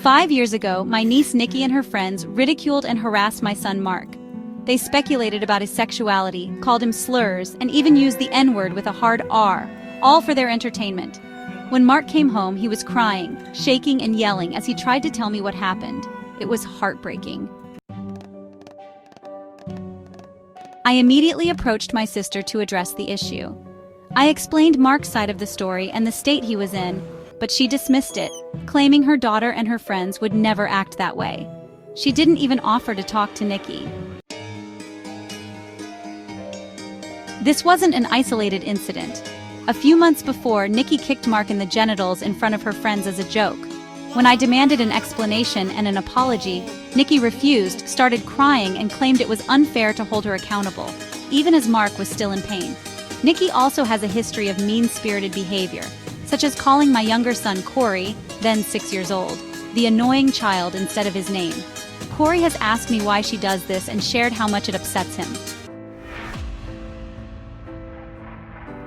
5 years ago, my niece Nikki and her friends ridiculed and harassed my son Mark. They speculated about his sexuality, called him slurs, and even used the N-word with a hard R, all for their entertainment. When Mark came home, he was crying, shaking, and yelling as he tried to tell me what happened. It was heartbreaking. I immediately approached my sister to address the issue. I explained Mark's side of the story and the state he was in, but she dismissed it, claiming her daughter and her friends would never act that way. She didn't even offer to talk to Nikki. This wasn't an isolated incident. A few months before, Nikki kicked Mark in the genitals in front of her friends as a joke. When I demanded an explanation and an apology, Nikki refused, started crying, and claimed it was unfair to hold her accountable, even as Mark was still in pain. Nikki also has a history of mean-spirited behavior, such as calling my younger son Corey, then 6 years old, the annoying child instead of his name. Corey has asked me why she does this and shared how much it upsets him.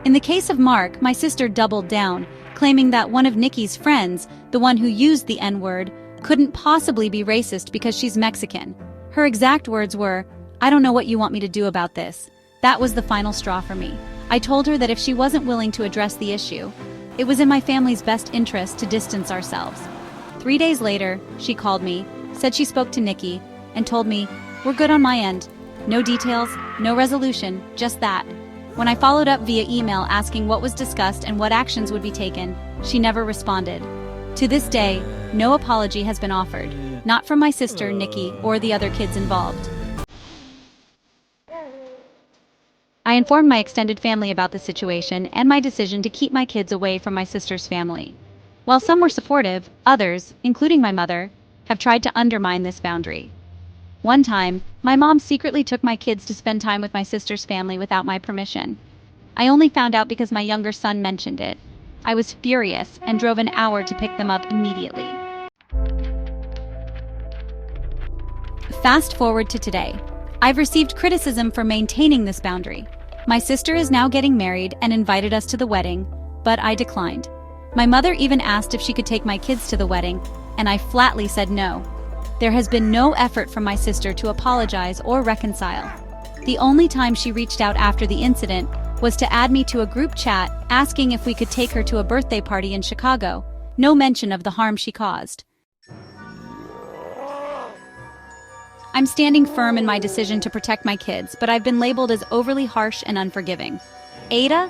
In the case of Mark, my sister doubled down, claiming that one of Nikki's friends, the one who used the N-word, couldn't possibly be racist because she's Mexican. Her exact words were, "I don't know what you want me to do about this." That was the final straw for me. I told her that if she wasn't willing to address the issue, it was in my family's best interest to distance ourselves. 3 days later, she called me, said she spoke to Nikki, and told me, "We're good on my end. No details, no resolution, just that." When I followed up via email asking what was discussed and what actions would be taken, she never responded. To this day, no apology has been offered, not from my sister, Nikki, or the other kids involved. I informed my extended family about the situation and my decision to keep my kids away from my sister's family. While some were supportive, others, including my mother, have tried to undermine this boundary. One time, my mom secretly took my kids to spend time with my sister's family without my permission. I only found out because my younger son mentioned it. I was furious and drove an hour to pick them up immediately. Fast forward to today. I've received criticism for maintaining this boundary. My sister is now getting married and invited us to the wedding, but I declined. My mother even asked if she could take my kids to the wedding, and I flatly said no. There has been no effort from my sister to apologize or reconcile. The only time she reached out after the incident was to add me to a group chat asking if we could take her to a birthday party in Chicago. No mention of the harm she caused. I'm standing firm in my decision to protect my kids, but I've been labeled as overly harsh and unforgiving. AITAH,